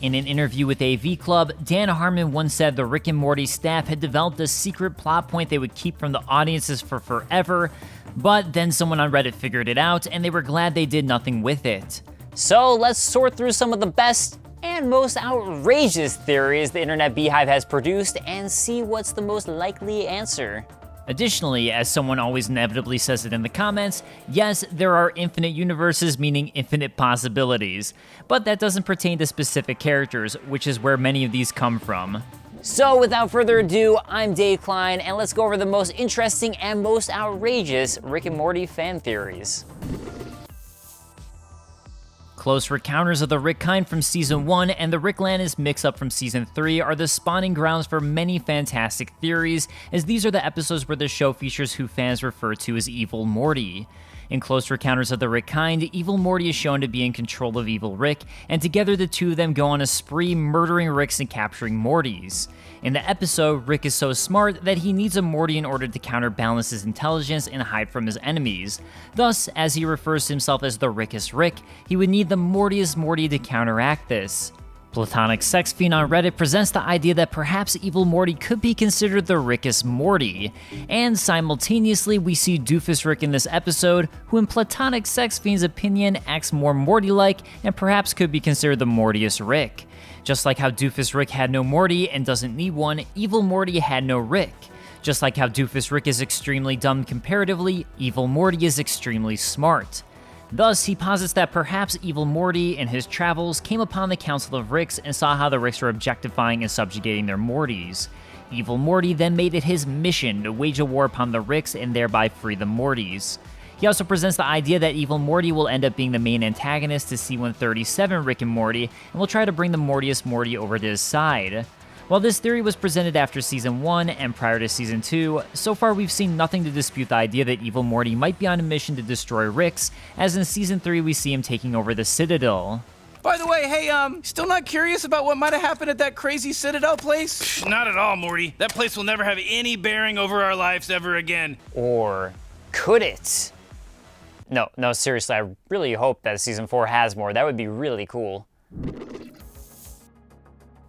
In an interview with AV Club, Dan Harmon once said the Rick and Morty staff had developed a secret plot point they would keep from the audiences for forever, but then someone on Reddit figured it out and they were glad they did nothing with it. So let's sort through some of the best and most outrageous theories the Internet Beehive has produced and see what's the most likely answer. Additionally, as someone always inevitably says it in the comments, yes, there are infinite universes, meaning infinite possibilities, but that doesn't pertain to specific characters, which is where many of these come from. So without further ado, I'm Dave Klein, and let's go over the most interesting and most outrageous Rick and Morty fan theories. Close encounters of the Rick kind from Season 1 and the Ricklantis mix-up from Season 3 are the spawning grounds for many fantastic theories, as these are the episodes where the show features who fans refer to as Evil Morty. In Close Encounters of the Rick kind, Evil Morty is shown to be in control of Evil Rick, and together the two of them go on a spree murdering Ricks and capturing Mortys. In the episode, Rick is so smart that he needs a Morty in order to counterbalance his intelligence and hide from his enemies. Thus, as he refers to himself as the Rickest Rick, he would need the Mortiest Morty to counteract this. Platonic Sex Fiend on Reddit presents the idea that perhaps Evil Morty could be considered the Rickest Morty, and simultaneously we see Doofus Rick in this episode, who in Platonic Sex Fiend's opinion acts more Morty-like and perhaps could be considered the Mortiest Rick. Just like how Doofus Rick had no Morty and doesn't need one, Evil Morty had no Rick. Just like how Doofus Rick is extremely dumb comparatively, Evil Morty is extremely smart. Thus, he posits that perhaps Evil Morty, in his travels, came upon the Council of Ricks and saw how the Ricks were objectifying and subjugating their Mortys. Evil Morty then made it his mission to wage a war upon the Ricks and thereby free the Mortys. He also presents the idea that Evil Morty will end up being the main antagonist to C-137 Rick and Morty, and will try to bring the Mortiest Morty over to his side. While this theory was presented after Season 1 and prior to Season 2, so far we've seen nothing to dispute the idea that Evil Morty might be on a mission to destroy Ricks, as in Season 3 we see him taking over the Citadel. By the way, hey, still not curious about what might have happened at that crazy Citadel place? Not at all, Morty. That place will never have any bearing over our lives ever again. Or could it? No, seriously, I really hope that Season 4 has more. That would be really cool.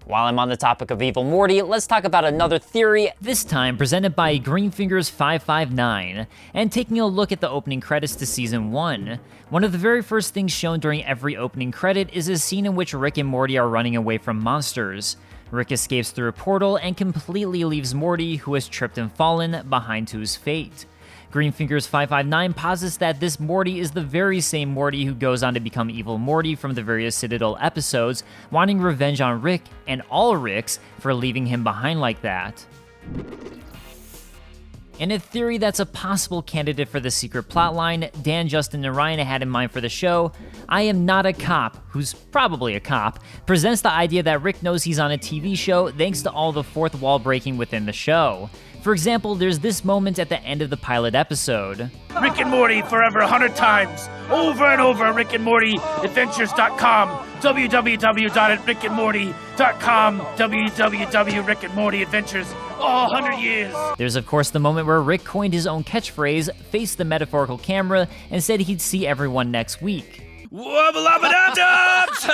While I'm on the topic of Evil Morty, let's talk about another theory, this time presented by Greenfingers559, and taking a look at the opening credits to Season 1. One of the very first things shown during every opening credit is a scene in which Rick and Morty are running away from monsters. Rick escapes through a portal and completely leaves Morty, who has tripped and fallen, behind to his fate. Greenfingers559 posits that this Morty is the very same Morty who goes on to become Evil Morty from the various Citadel episodes, wanting revenge on Rick and all Ricks for leaving him behind like that. In a theory that's a possible candidate for the secret plotline Dan, Justin, and Ryan had in mind for the show, I Am Not a Cop, who's probably a cop, presents the idea that Rick knows he's on a TV show thanks to all the fourth wall breaking within the show. For example, there's this moment at the end of the pilot episode. Rick and Morty forever 100 times, over and over, rickandmortyadventures.com, www.rickandmorty.com, www.rickandmortyadventures, all 100 years. There's of course the moment where Rick coined his own catchphrase, faced the metaphorical camera, and said he'd see everyone next week. Wubba-lubba-dub-dubs!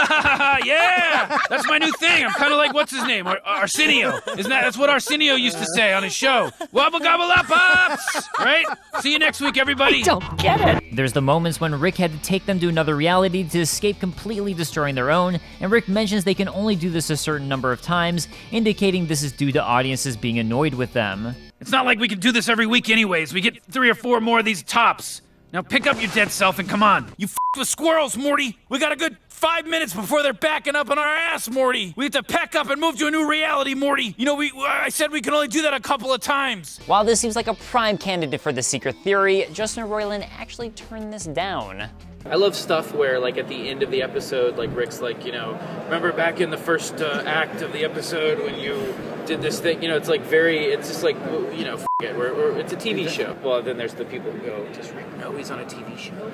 Yeah! That's my new thing. I'm kind of like, what's his name? Arsenio. That's what Arsenio used to say on his show. Wubba-gobba-lub-ups! Right? See you next week, everybody. I don't get it. There's the moments when Rick had to take them to another reality to escape completely destroying their own, and Rick mentions they can only do this a certain number of times, indicating this is due to audiences being annoyed with them. It's not like we can do this every week anyways. We get 3 or 4 more of these tops. Now pick up your dead self and come on. You f***ed with squirrels, Morty. We got a good 5 minutes before they're backing up on our ass, Morty. We have to pack up and move to a new reality, Morty. You know, I said we can only do that a couple of times. While this seems like a prime candidate for the secret theory, Justin Roiland actually turned this down. I love stuff where, like, at the end of the episode, like, Rick's like, you know, remember back in the first act of the episode when you did this thing? You know, it's like it's just like, you know, it. It's a TV show. Well, then there's the people who go, does Rick know he's on a TV show?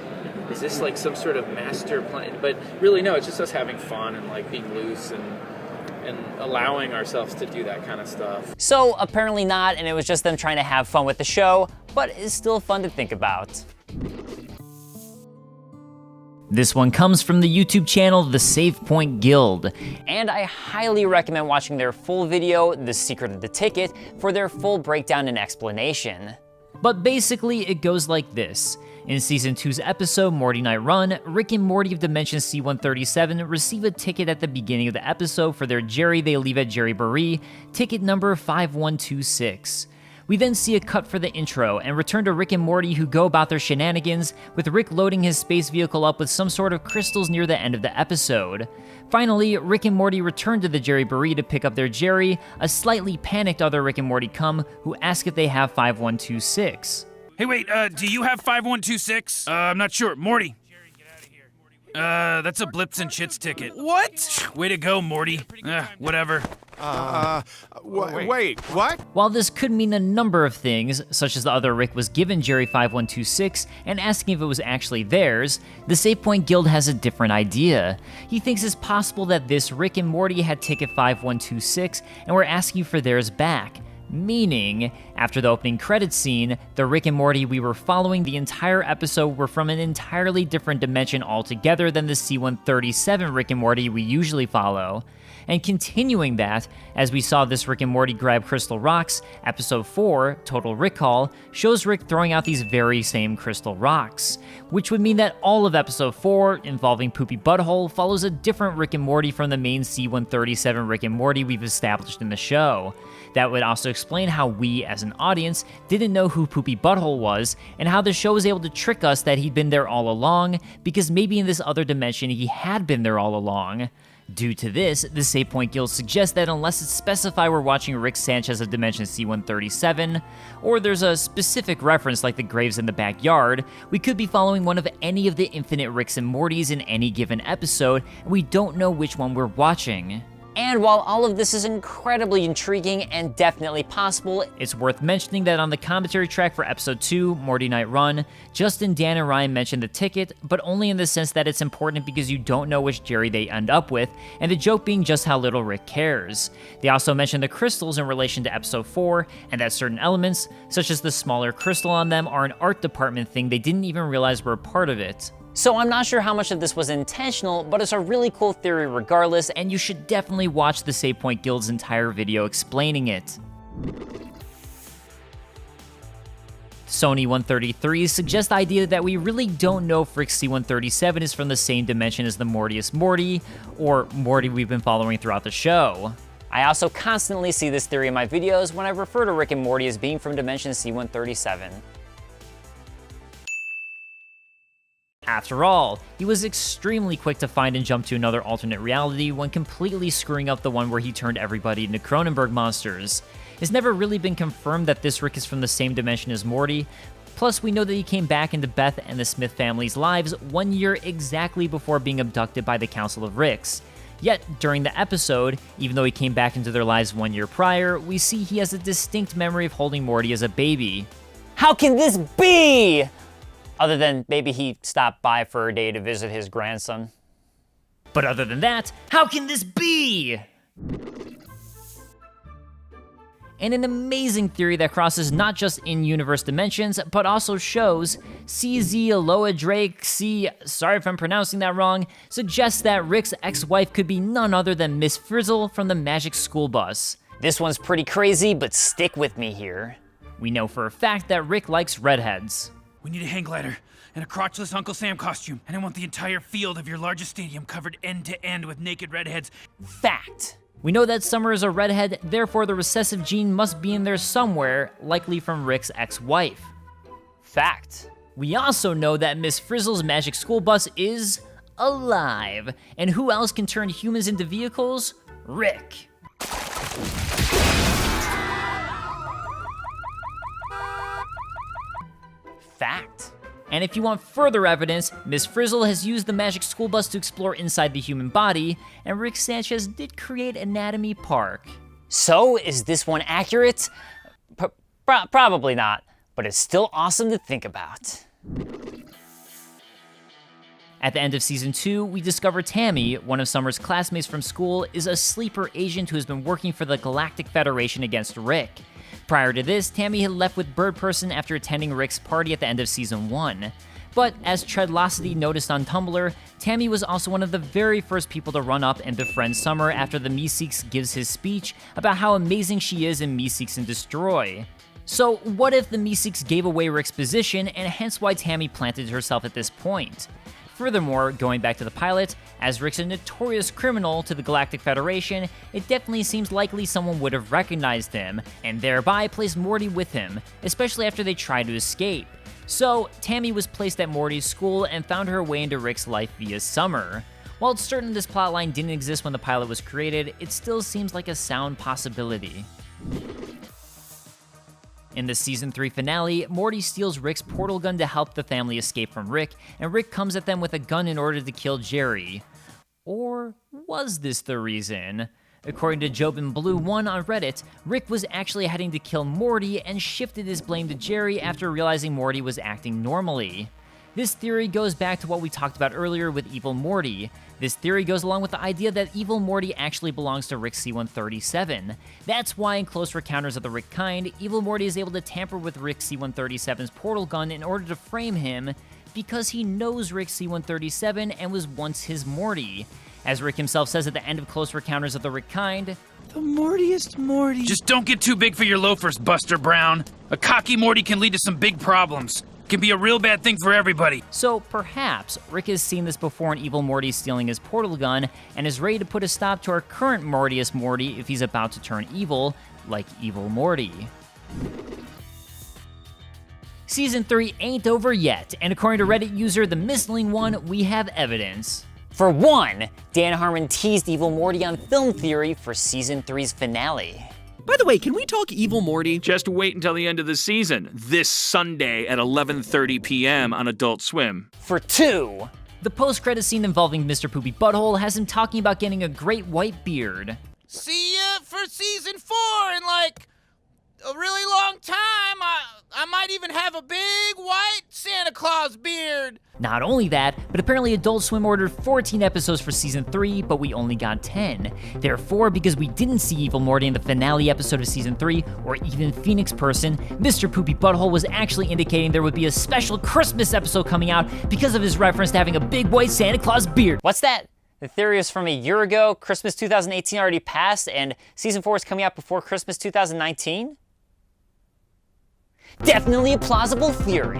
Is this like some sort of master plan? But really, no, it's just us having fun and, like, being loose and allowing ourselves to do that kind of stuff. So apparently not, and it was just them trying to have fun with the show, but it's still fun to think about. This one comes from the YouTube channel The Save Point Guild. And I highly recommend watching their full video, The Secret of the Ticket, for their full breakdown and explanation. But basically, it goes like this. In Season 2's episode, Morty Night Run, Rick and Morty of Dimension C-137 receive a ticket at the beginning of the episode for their Jerry they leave at Jerry Barrie, ticket number 5126. We then see a cut for the intro and return to Rick and Morty who go about their shenanigans, with Rick loading his space vehicle up with some sort of crystals near the end of the episode. Finally, Rick and Morty return to the Jerry Barrie to pick up their Jerry. A slightly panicked other Rick and Morty come, who ask if they have 5126. Hey, wait, do you have 5126? I'm not sure. Morty. That's a Blips and Chits ticket. What? Way to go, Morty. Whatever. Wait, what? While this could mean a number of things, such as the other Rick was given Jerry 5126 and asking if it was actually theirs, the Save Point Guild has a different idea. He thinks it's possible that this Rick and Morty had ticket 5126 and were asking for theirs back. Meaning, after the opening credits scene, the Rick and Morty we were following the entire episode were from an entirely different dimension altogether than the C-137 Rick and Morty we usually follow. And continuing that, as we saw this Rick and Morty grab crystal rocks, episode 4, Total Recall, shows Rick throwing out these very same crystal rocks, which would mean that all of episode 4, involving Poopy Butthole, follows a different Rick and Morty from the main C-137 Rick and Morty we've established in the show. That would also explain how we, as an audience, didn't know who Poopy Butthole was, and how the show was able to trick us that he'd been there all along, because maybe in this other dimension he had been there all along. Due to this, the Save Point Guild suggests that unless it's specified we're watching Rick Sanchez of Dimension C-137, or there's a specific reference like the graves in the backyard, we could be following one of any of the infinite Ricks and Mortys in any given episode, and we don't know which one we're watching. And while all of this is incredibly intriguing and definitely possible, it's worth mentioning that on the commentary track for episode 2, Morty Night Run, Justin, Dan, and Ryan mentioned the ticket, but only in the sense that it's important because you don't know which Jerry they end up with, and the joke being just how little Rick cares. They also mentioned the crystals in relation to episode 4, and that certain elements, such as the smaller crystal on them, are an art department thing they didn't even realize were a part of it. So I'm not sure how much of this was intentional, but it's a really cool theory regardless, and you should definitely watch the Save Point Guild's entire video explaining it. Sony 133 suggests the idea that we really don't know if Rick C-137 is from the same dimension as the Mortiest Morty, or Morty we've been following throughout the show. I also constantly see this theory in my videos when I refer to Rick and Morty as being from Dimension C-137. After all, he was extremely quick to find and jump to another alternate reality when completely screwing up the one where he turned everybody into Cronenberg monsters. It's never really been confirmed that this Rick is from the same dimension as Morty, plus we know that he came back into Beth and the Smith family's lives 1 year exactly before being abducted by the Council of Ricks. Yet, during the episode, even though he came back into their lives 1 year prior, we see he has a distinct memory of holding Morty as a baby. How can this be? Other than maybe he stopped by for a day to visit his grandson. But other than that, how can this be? And an amazing theory that crosses not just in-universe dimensions, but also shows CZ Aloha Drake C, sorry if I'm pronouncing that wrong, suggests that Rick's ex-wife could be none other than Miss Frizzle from the Magic School Bus. This one's pretty crazy, but stick with me here. We know for a fact that Rick likes redheads. We need a hang glider and a crotchless Uncle Sam costume, and I want the entire field of your largest stadium covered end to end with naked redheads. Fact. We know that Summer is a redhead, therefore the recessive gene must be in there somewhere, likely from Rick's ex-wife. Fact. We also know that Miss Frizzle's Magic School Bus is alive, and who else can turn humans into vehicles? Rick. Fact. And if you want further evidence, Miss Frizzle has used the Magic School Bus to explore inside the human body, and Rick Sanchez did create Anatomy Park. So, is this one accurate? Probably not, but it's still awesome to think about. At the end of Season 2, we discover Tammy, one of Summer's classmates from school, is a sleeper agent who has been working for the Galactic Federation against Rick. Prior to this, Tammy had left with Bird Person after attending Rick's party at the end of Season 1. But as Treadlocity noticed on Tumblr, Tammy was also one of the very first people to run up and befriend Summer after the Meeseeks gives his speech about how amazing she is in Meeseeks and Destroy. So what if the Meeseeks gave away Rick's position, and hence why Tammy planted herself at this point? Furthermore, going back to the pilot, as Rick's a notorious criminal to the Galactic Federation, it definitely seems likely someone would have recognized him, and thereby placed Morty with him, especially after they tried to escape. So, Tammy was placed at Morty's school and found her way into Rick's life via Summer. While it's certain this plotline didn't exist when the pilot was created, it still seems like a sound possibility. In the season 3 finale, Morty steals Rick's portal gun to help the family escape from Rick, and Rick comes at them with a gun in order to kill Jerry. Or was this the reason? According to JobinBlue1 on Reddit, Rick was actually heading to kill Morty and shifted his blame to Jerry after realizing Morty was acting normally. This theory goes back to what we talked about earlier with Evil Morty. This theory goes along with the idea that Evil Morty actually belongs to Rick C-137. That's why in Close Encounters of the Rick Kind, Evil Morty is able to tamper with Rick C-137's portal gun in order to frame him, because he knows Rick C-137 and was once his Morty. As Rick himself says at the end of Close Encounters of the Rick Kind, "The Mortiest Morty." Just don't get too big for your loafers, Buster Brown. A cocky Morty can lead to some big problems. Can be a real bad thing for everybody. So perhaps Rick has seen this before in Evil Morty stealing his portal gun and is ready to put a stop to our current Mortiest Morty if he's about to turn evil, like Evil Morty. Season 3 ain't over yet, and according to Reddit user The Mistling One, we have evidence. For one, Dan Harmon teased Evil Morty on Film Theory for Season 3's finale. By the way, can we talk Evil Morty? Just wait until the end of the season, this Sunday at 11:30 p.m. on Adult Swim. For two, The post-credit scene involving Mr. Poopy Butthole has him talking about getting a great white beard. See ya for season 4 in like a really long time. I might even have a big white Santa Claus beard. Not only that, but apparently Adult Swim ordered 14 episodes for season 3, but we only got 10. Therefore, because we didn't see Evil Morty in the finale episode of season 3, or even Phoenix Person, Mr. Poopy Butthole was actually indicating there would be a special Christmas episode coming out because of his reference to having a big white Santa Claus beard. what's that? The theory is from a year ago. Christmas 2018 already passed, and Season 4 is coming out before Christmas 2019? Definitely a plausible theory.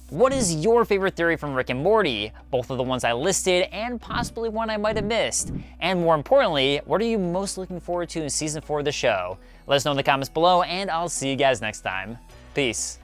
What is your favorite theory from Rick and Morty? Both of the ones I listed, and possibly one I might have missed. And more importantly, what are you most looking forward to in Season 4 of the show? Let us know in the comments below, and I'll see you guys next time. Peace.